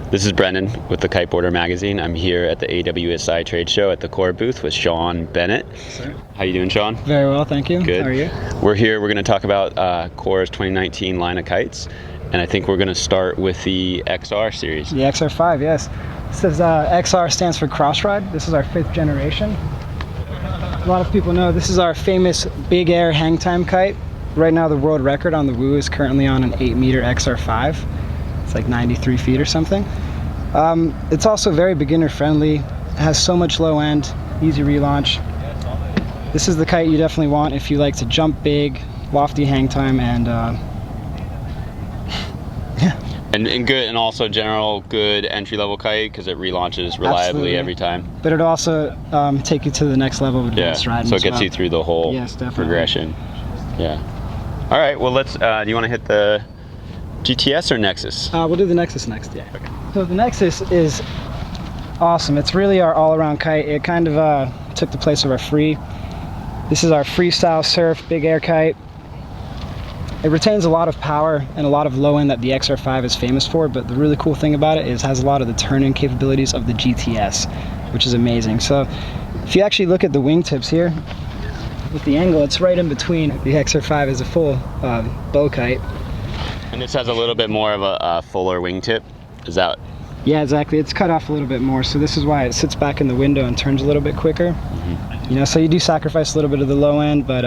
This is Brendan with the Kiteboarder magazine. I'm here at the AWSI trade show at the core booth with Shawn Bennett. Sir. How you doing, Shawn? Very well, thank you. Good. How are you? We're here. We're going to talk about Core's 2019 line of kites, and I think we're going to start with the XR series. The XR5, yes. This is, XR stands for Cross Ride. This is our 5th generation. A lot of people know this is our famous big air hang time kite. Right now the world record on the Woo is currently on an 8-meter XR5. It's like 93 feet or something. It's also very beginner friendly. It has so much low end, easy relaunch. This is the kite you definitely want if you like to jump big, lofty hang time, and yeah. And good, and also general good entry-level kite because it relaunches reliably Absolutely. Every time. But it also take you to the next level of advanced riding. So it gets you through the whole progression. Yeah. All right. Well, let's. Do you want to hit the GTS or Nexus? We'll do the Nexus next. Yeah. Okay. So the Nexus is awesome. It's really our all-around kite. It kind of took the place of our free. This is our freestyle surf big air kite. It retains a lot of power and a lot of low end that the XR5 is famous for, but the really cool thing about it is it has a lot of the turn-in capabilities of the GTS, which is amazing. So if you actually look at the wingtips here, with the angle, it's right in between. The XR5 is a full bow kite. And this has a little bit more of a fuller wingtip. Is that? Yeah, exactly. It's cut off a little bit more, so this is why it sits back in the window and turns a little bit quicker. Mm-hmm. You know, so you do sacrifice a little bit of the low end, but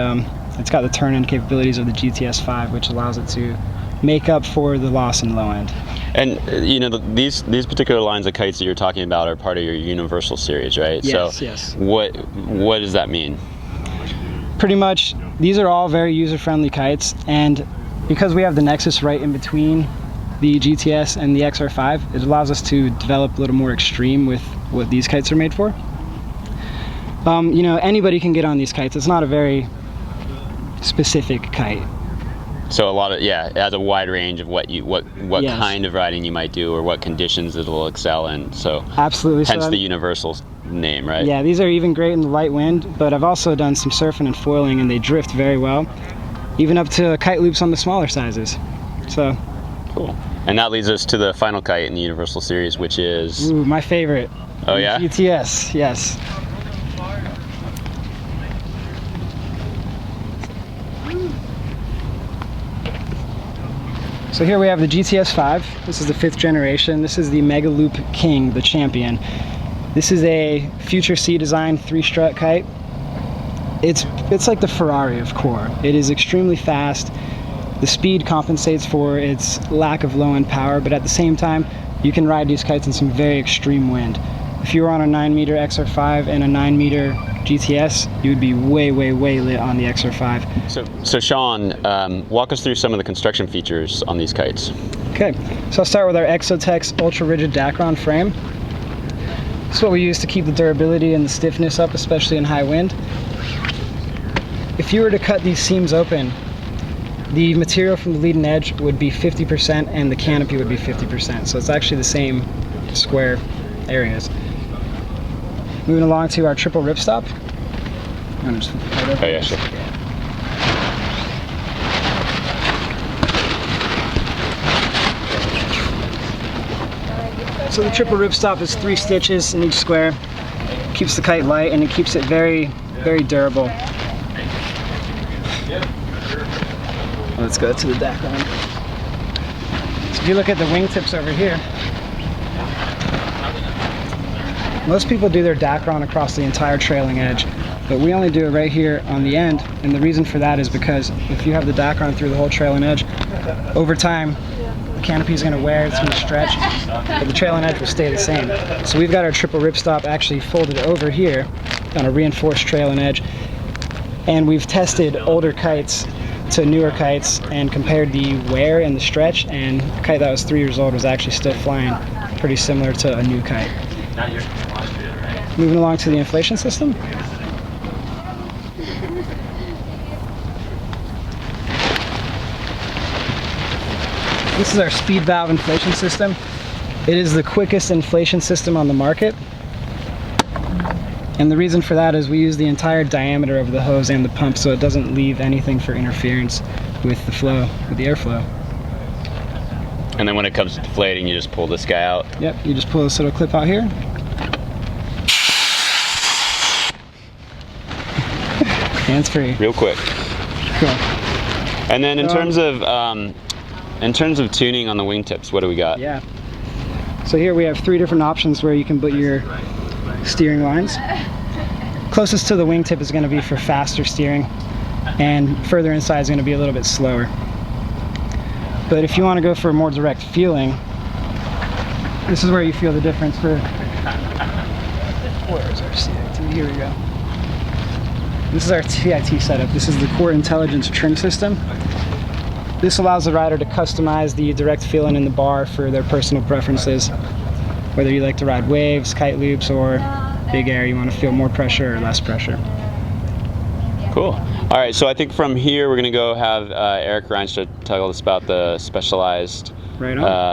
it's got the turn-in capabilities of the GTS5, which allows it to make up for the loss in low end. And you know, these particular lines of kites that you're talking about are part of your Universal series, right? Yes, so yes. What does that mean? Pretty much, these are all very user-friendly kites, and because we have the Nexus right in between the GTS and the XR5, it allows us to develop a little more extreme with what these kites are made for. You know, anybody can get on these kites. It's not a very specific kite. So a lot of, yeah, it has a wide range of what Yes. kind of riding you might do or what conditions it'll excel in. So absolutely. Hence so the Universal name, right? Yeah, these are even great in the light wind, but I've also done some surfing and foiling and they drift very well, even up to kite loops on the smaller sizes. So cool. And that leads us to the final kite in the Universal series, which is... Ooh, my favorite. Oh yeah? GTS, yes. So here we have the GTS5. This is the 5th generation. This is the Mega Loop King, the champion. This is a Future C design 3-strut kite. It's like the Ferrari of Core. It is extremely fast. The speed compensates for its lack of low-end power, but at the same time, you can ride these kites in some very extreme wind. If you were on a 9-meter XR5 and a 9-meter GTS, you would be way, way, way lit on the XR5. So Shawn, walk us through some of the construction features on these kites. Okay, so I'll start with our Exotex Ultra Rigid Dacron frame. This is what we use to keep the durability and the stiffness up, especially in high wind. If you were to cut these seams open, the material from the leading edge would be 50% and the canopy would be 50%. So it's actually the same square areas. Moving along to our triple ripstop. Oh yeah, sure. So the triple ripstop is 3 stitches in each square. Keeps the kite light and it keeps it very, very durable. Let's go to the Dacron. So if you look at the wingtips over here, most people do their Dacron across the entire trailing edge, but we only do it right here on the end, and the reason for that is because if you have the Dacron through the whole trailing edge, over time the canopy is going to wear, it's going to stretch, but the trailing edge will stay the same. So we've got our triple ripstop actually folded over here on a reinforced trailing edge, and we've tested older kites to newer kites and compared the wear and the stretch, and a kite that was 3 years old was actually still flying pretty similar to a new kite. Moving along to the inflation system. This is our speed valve inflation system. It is the quickest inflation system on the market. And the reason for that is we use the entire diameter of the hose and the pump so it doesn't leave anything for interference. with the flow, with the airflow. And then when it comes to deflating, you just pull this guy out. Yep, you just pull this little clip out here. Hands free. Real quick. Cool. And then in terms of tuning on the wingtips, what do we got? Yeah. So here we have 3 different options where you can put your steering lines. Closest to the wingtip is going to be for faster steering, and further inside is going to be a little bit slower. But if you want to go for a more direct feeling, this is where you feel the difference for... Where is our CIT? Here we go. This is our CIT setup. This is the Core Intelligence Trim System. This allows the rider to customize the direct feeling in the bar for their personal preferences. Whether you like to ride waves, kite loops, or big air, you want to feel more pressure or less pressure. Cool. All right, so I think from here we're going to go have Eric Riensta tell us about the specialized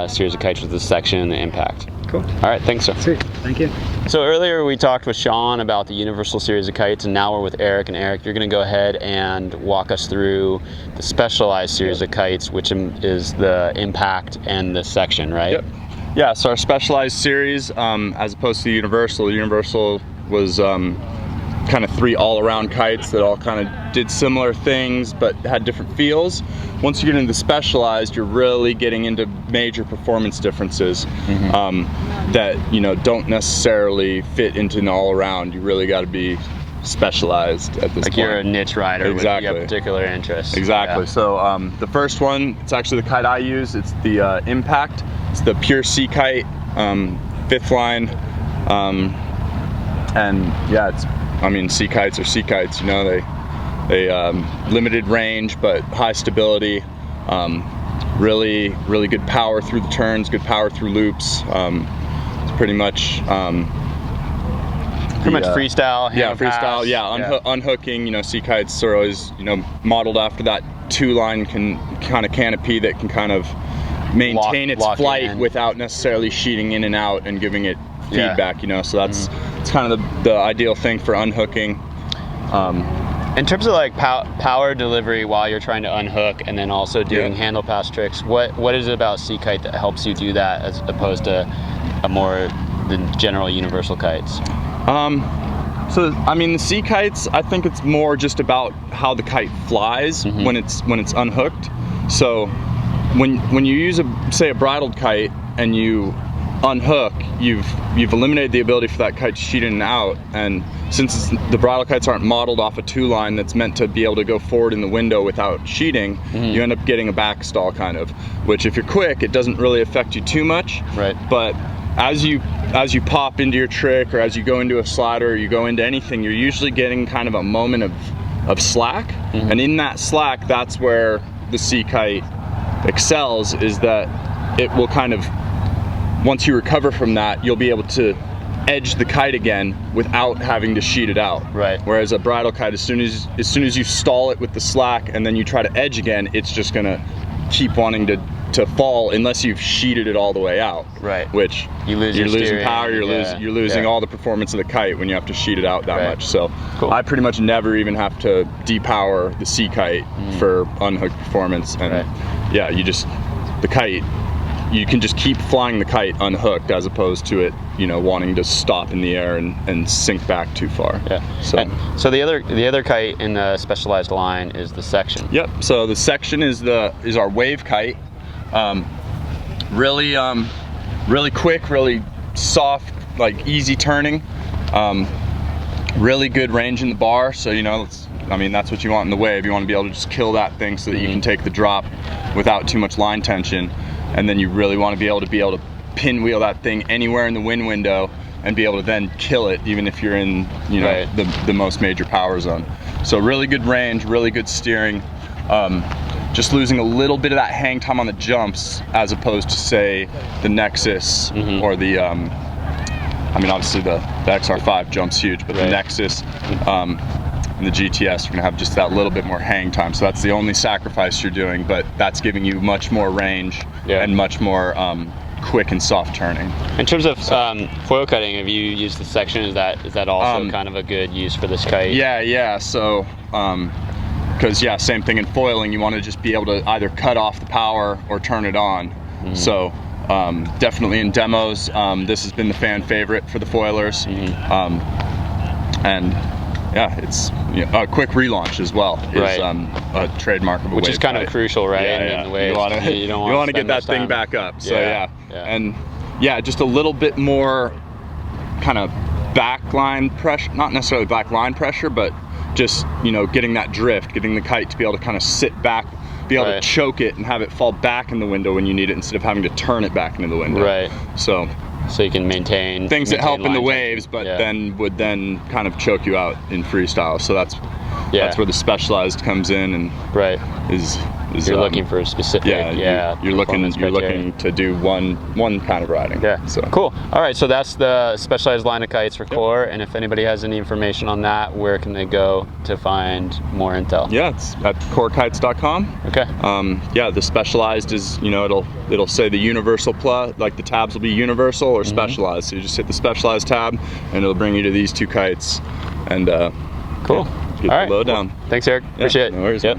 series of kites with the section and the impact. Cool. All right, thanks, sir. Sweet, thank you. So earlier we talked with Shawn about the universal series of kites, and now we're with Eric. And Eric, you're going to go ahead and walk us through the specialized series of kites, which is the impact and the section, right? Yep. Yeah, so our specialized series, as opposed to the universal was kind of 3 all-around kites that all kind of did similar things but had different feels. Once you get into the specialized, you're really getting into major performance differences that don't necessarily fit into an all-around. You really got to be specialized at this point. Like you're a niche rider exactly. with a particular interest. Exactly. Yeah. So the first one, it's actually the kite I use. It's the Impact. It's the pure sea kite, 5th line, and yeah, sea kites are sea kites. They limited range but high stability. Really good power through the turns, good power through loops. It's pretty much freestyle. Yeah, freestyle. Yeah, unhooking. Sea kites are always modeled after that 2-line kind of canopy that can kind of maintain its flight without necessarily sheeting in and out and giving it feedback. So that's it's kind of the ideal thing for unhooking. In terms of like power delivery while you're trying to unhook and then also doing handle pass tricks, what is it about sea kite that helps you do that as opposed to the general universal kites? So the sea kites, I think it's more just about how the kite flies when it's unhooked. So when you use say a bridled kite and you unhook, you've eliminated the ability for that kite to sheet in and out, and since the bridle kites aren't modeled off a 2-line that's meant to be able to go forward in the window without sheeting, you end up getting a backstall kind of, which if you're quick, it doesn't really affect you too much. Right. But as you pop into your trick, or as you go into a slider, or you go into anything, you're usually getting kind of a moment of slack, and in that slack, that's where the sea kite excels, is that it will kind of, once you recover from that, you'll be able to edge the kite again without having to sheet it out. Right. Whereas a bridle kite, as soon as you stall it with the slack and then you try to edge again, it's just gonna keep wanting to fall unless you've sheeted it all the way out. Right. Which you're losing power, you're losing all the performance of the kite when you have to sheet it out that much. So cool. I pretty much never even have to depower the sea kite for unhooked performance, and yeah, the kite, you can just keep flying the kite unhooked as opposed to it, wanting to stop in the air and sink back too far. Yeah. So the other kite in the specialized line is the section. Yep. So the section is our wave kite. Really quick, really soft, like easy turning. Really good range in the bar. So that's what you want in the wave. You want to be able to just kill that thing so that you can take the drop without too much line tension. And then you really want to be able to pinwheel that thing anywhere in the wind window and be able to then kill it, even if you're in the most major power zone. So really good range, really good steering. Just losing a little bit of that hang time on the jumps as opposed to say the Nexus or the obviously the XR5 jumps huge, but the Nexus and the GTS are gonna have just that little bit more hang time. So that's the only sacrifice you're doing, but that's giving you much more range and much more quick and soft turning. In terms of foil cutting, have you used the section? Is that also kind of a good use for this kite? Yeah. So because yeah, same thing in foiling. You want to just be able to either cut off the power or turn it on. So definitely in demos, this has been the fan favorite for the foilers. And yeah, it's a quick relaunch as well is a trademark of a which wave is kind kite. of crucial, right? Yeah, In the waves. You don't want to get that thing back up. So and yeah, just a little bit more kind of backline pressure, not necessarily backline pressure, but just, you know, getting that drift, getting the kite to be able to kind of sit back, be able to choke it and have it fall back in the window when you need it instead of having to turn it back into the window. Right. So you can maintain things that help in the line waves, but tension. would then kind of choke you out in freestyle. So that's where the specialized comes in and is you're looking for a specific you're looking to do one kind of riding. So cool. All right, so that's the specialized line of kites for core, and if anybody has any information on that, where can they go to find more intel? Yeah, it's at corekites.com. Okay. Yeah, the specialized is, you know, it'll say the universal plus, like the tabs will be universal or specialized. So you just hit the specialized tab and it'll bring you to these two kites, and cool. Get the lowdown. Well, thanks, Eric. Appreciate it. No worries. Yep.